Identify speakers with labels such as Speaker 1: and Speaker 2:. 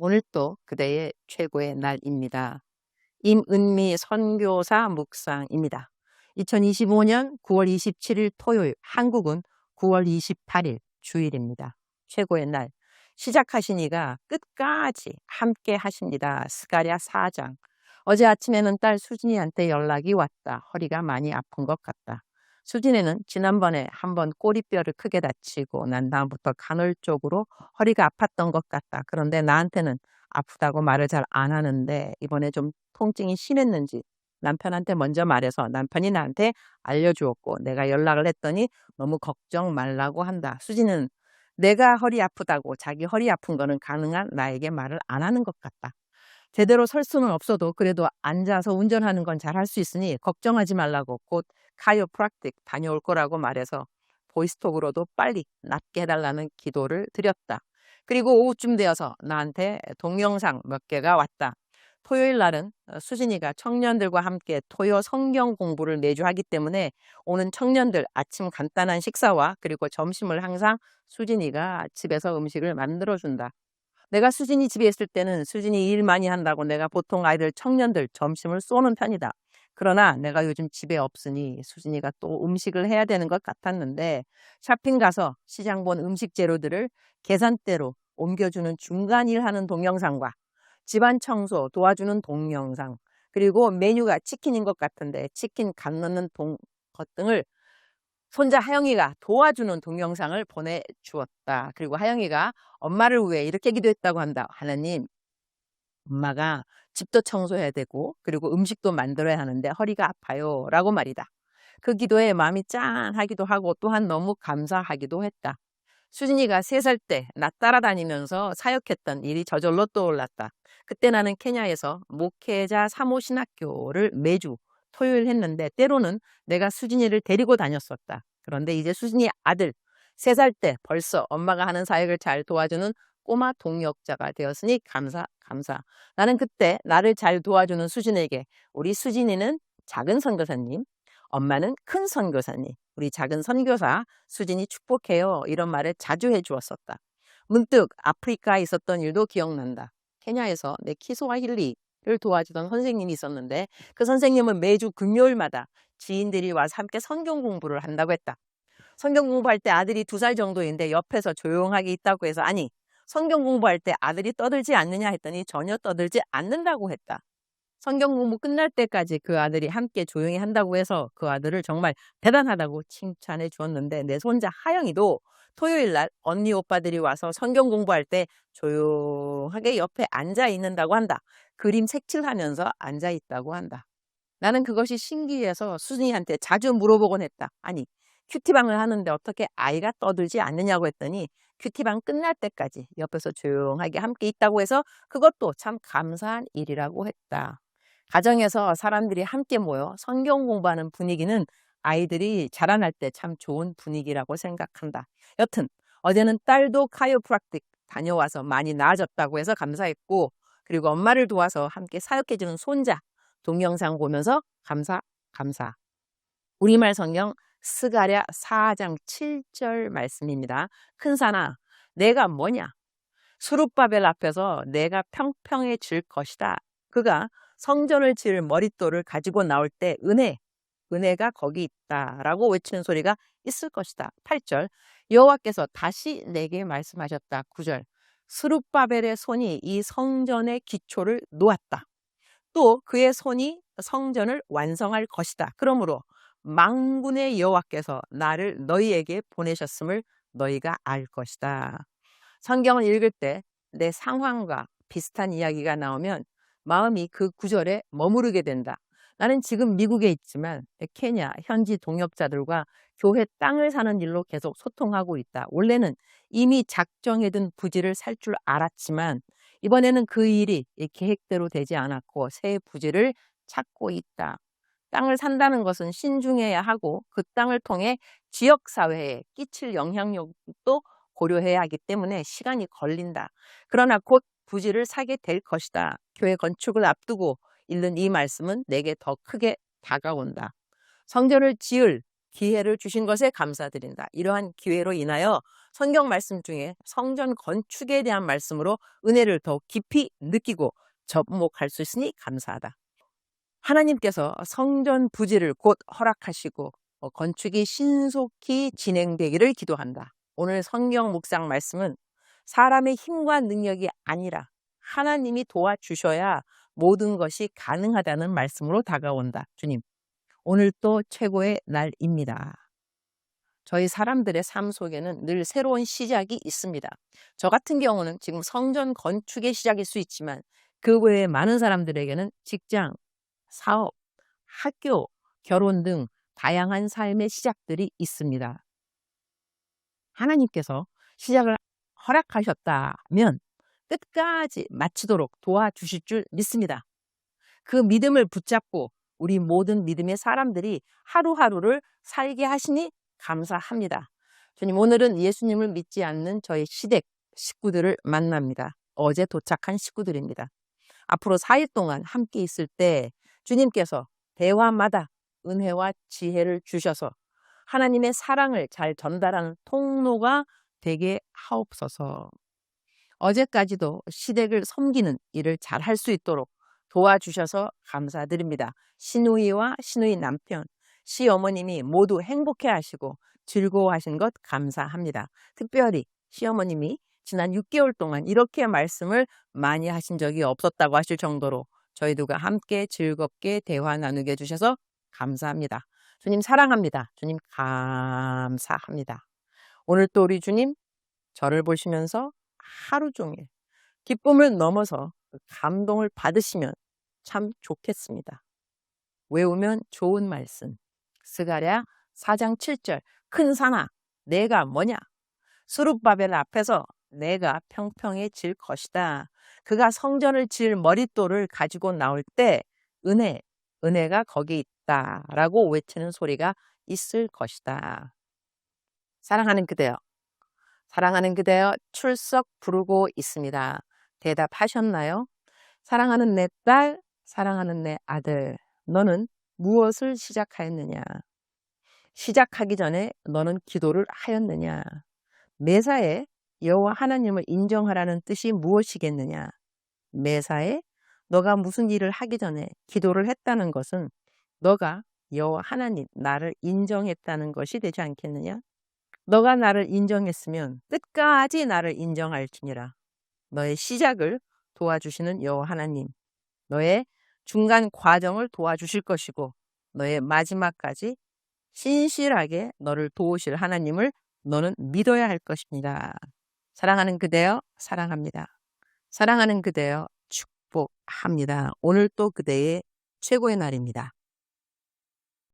Speaker 1: 오늘 또 그대의 최고의 날입니다. 임은미 선교사 묵상입니다. 2025년 9월 27일 토요일, 한국은 9월 28일 주일입니다. 최고의 날. 시작하시니가 끝까지 함께 하십니다. 스가랴 4장. 어제 아침에는 딸 수진이한테 연락이 왔다. 허리가 많이 아픈 것 같다. 수진이는 지난번에 한번 꼬리뼈를 크게 다치고 난 다음부터 간헐적으로 허리가 아팠던 것 같다. 그런데 나한테는 아프다고 말을 잘 안 하는데 이번에 좀 통증이 심했는지 남편한테 먼저 말해서 남편이 나한테 알려주었고 내가 연락을 했더니 너무 걱정 말라고 한다. 수진은 내가 허리 아프다고 자기 허리 아픈 거는 가능한 나에게 말을 안 하는 것 같다. 제대로 설 수는 없어도 그래도 앉아서 운전하는 건 잘 할 수 있으니 걱정하지 말라고 곧 카이오프락틱 다녀올 거라고 말해서 보이스톡으로도 빨리 낫게 해달라는 기도를 드렸다. 그리고 오후쯤 되어서 나한테 동영상 몇 개가 왔다. 토요일 날은 수진이가 청년들과 함께 토요 성경 공부를 매주 하기 때문에 오는 청년들 아침 간단한 식사와 그리고 점심을 항상 수진이가 집에서 음식을 만들어준다. 내가 수진이 집에 있을 때는 수진이 일 많이 한다고 내가 보통 아이들 청년들 점심을 쏘는 편이다. 그러나 내가 요즘 집에 없으니 수진이가 또 음식을 해야 되는 것 같았는데 쇼핑 가서 시장 본 음식 재료들을 계산대로 옮겨주는 중간 일하는 동영상과 집안 청소 도와주는 동영상 그리고 메뉴가 치킨인 것 같은데 치킨 간 넣는 것 등을 손자 하영이가 도와주는 동영상을 보내주었다. 그리고 하영이가 엄마를 위해 이렇게 기도했다고 한다. 하나님, 엄마가 집도 청소해야 되고 그리고 음식도 만들어야 하는데 허리가 아파요 라고 말이다. 그 기도에 마음이 짠하기도 하고 또한 너무 감사하기도 했다. 수진이가 3살 때 나 따라다니면서 사역했던 일이 저절로 떠올랐다. 그때 나는 케냐에서 목회자 사모신학교를 매주 토요일 했는데 때로는 내가 수진이를 데리고 다녔었다. 그런데 이제 수진이 아들 3살 때 벌써 엄마가 하는 사역을 잘 도와주는 꼬마 동역자가 되었으니 감사. 나는 그때 나를 잘 도와주는 수진에게 우리 수진이는 작은 선교사님, 엄마는 큰 선교사님, 우리 작은 선교사 수진이 축복해요. 이런 말을 자주 해주었었다. 문득 아프리카에 있었던 일도 기억난다. 케냐에서 내 키스와힐리를 도와주던 선생님이 있었는데 그 선생님은 매주 금요일마다 지인들이 와서 함께 성경 공부를 한다고 했다. 성경 공부할 때 아들이 2살 정도인데 옆에서 조용하게 있다고 해서 아니 성경 공부할 때 아들이 떠들지 않느냐 했더니 전혀 떠들지 않는다고 했다. 성경 공부 끝날 때까지 그 아들이 함께 조용히 한다고 해서 그 아들을 정말 대단하다고 칭찬해 주었는데 내 손자 하영이도 토요일 날 언니 오빠들이 와서 성경 공부할 때 조용하게 옆에 앉아 있는다고 한다. 그림 색칠하면서 앉아 있다고 한다. 나는 그것이 신기해서 수진이한테 자주 물어보곤 했다. 아니 큐티방을 하는데 어떻게 아이가 떠들지 않느냐고 했더니 큐티방 끝날 때까지 옆에서 조용하게 함께 있다고 해서 그것도 참 감사한 일이라고 했다. 가정에서 사람들이 함께 모여 성경 공부하는 분위기는 아이들이 자라날 때 참 좋은 분위기라고 생각한다. 여튼 어제는 딸도 카이오프락틱 다녀와서 많이 나아졌다고 해서 감사했고 그리고 엄마를 도와서 함께 사역해주는 손자 동영상 보면서 감사. 우리말 성경 스가랴 4장 7절 말씀입니다. 큰사나 내가 뭐냐? 수룹바벨 앞에서 내가 평평해질 것이다. 그가 성전을 지을 머릿돌을 가지고 나올 때 은혜가 거기 있다라고 외치는 소리가 있을 것이다. 8절 여호와께서 다시 내게 말씀하셨다. 9절 스룹바벨의 손이 이 성전의 기초를 놓았다. 또 그의 손이 성전을 완성할 것이다. 그러므로 만군의 여호와께서 나를 너희에게 보내셨음을 너희가 알 것이다. 성경을 읽을 때 내 상황과 비슷한 이야기가 나오면 마음이 그 구절에 머무르게 된다. 나는 지금 미국에 있지만 케냐 현지 동역자들과 교회 땅을 사는 일로 계속 소통하고 있다. 원래는 이미 작정해둔 부지를 살 줄 알았지만 이번에는 그 일이 계획대로 되지 않았고 새 부지를 찾고 있다. 땅을 산다는 것은 신중해야 하고 그 땅을 통해 지역사회에 끼칠 영향력도 고려해야 하기 때문에 시간이 걸린다. 그러나 곧 부지를 사게 될 것이다. 교회 건축을 앞두고 읽는 이 말씀은 내게 더 크게 다가온다. 성전을 지을 기회를 주신 것에 감사드린다. 이러한 기회로 인하여 성경 말씀 중에 성전 건축에 대한 말씀으로 은혜를 더 깊이 느끼고 접목할 수 있으니 감사하다. 하나님께서 성전 부지를 곧 허락하시고 건축이 신속히 진행되기를 기도한다. 오늘 성경 묵상 말씀은 사람의 힘과 능력이 아니라 하나님이 도와주셔야 모든 것이 가능하다는 말씀으로 다가온다. 주님, 오늘 또 최고의 날입니다. 저희 사람들의 삶 속에는 늘 새로운 시작이 있습니다. 저 같은 경우는 지금 성전 건축의 시작일 수 있지만 그 외에 많은 사람들에게는 직장, 사업, 학교, 결혼 등 다양한 삶의 시작들이 있습니다. 하나님께서 시작을 허락하셨다면 끝까지 마치도록 도와주실 줄 믿습니다. 그 믿음을 붙잡고 우리 모든 믿음의 사람들이 하루하루를 살게 하시니 감사합니다. 주님, 오늘은 예수님을 믿지 않는 저희 시댁 식구들을 만납니다. 어제 도착한 식구들입니다. 앞으로 4일 동안 함께 있을 때 주님께서 대화마다 은혜와 지혜를 주셔서 하나님의 사랑을 잘 전달하는 통로가 되게 하옵소서. 어제까지도 시댁을 섬기는 일을 잘 할 수 있도록 도와주셔서 감사드립니다. 시누이와 시누이 남편, 시어머님이 모두 행복해 하시고 즐거워하신 것 감사합니다. 특별히 시어머님이 지난 6개월 동안 이렇게 말씀을 많이 하신 적이 없었다고 하실 정도로 저희 두가 함께 즐겁게 대화 나누게 해주셔서 감사합니다. 주님 사랑합니다. 주님 감사합니다. 오늘 또 우리 주님 저를 보시면서 하루 종일 기쁨을 넘어서 감동을 받으시면 참 좋겠습니다. 외우면 좋은 말씀. 스가랴 4장 7절 큰 산아 내가 뭐냐? 스룹바벨 앞에서 내가 평평해질 것이다. 그가 성전을 지을 머릿돌을 가지고 나올 때 은혜가 거기 있다 라고 외치는 소리가 있을 것이다. 사랑하는 그대여 출석 부르고 있습니다. 대답하셨나요? 사랑하는 내 딸, 사랑하는 내 아들, 너는 무엇을 시작하였느냐? 시작하기 전에 너는 기도를 하였느냐? 매사에 여호와 하나님을 인정하라는 뜻이 무엇이겠느냐? 매사에 너가 무슨 일을 하기 전에 기도를 했다는 것은 너가 여호와 하나님 나를 인정했다는 것이 되지 않겠느냐? 너가 나를 인정했으면 끝까지 나를 인정할지니라. 너의 시작을 도와주시는 여호와 하나님, 너의 중간 과정을 도와주실 것이고 너의 마지막까지 신실하게 너를 도우실 하나님을 너는 믿어야 할 것입니다. 사랑하는 그대여 사랑합니다. 사랑하는 그대여 축복합니다. 오늘 또 그대의 최고의 날입니다.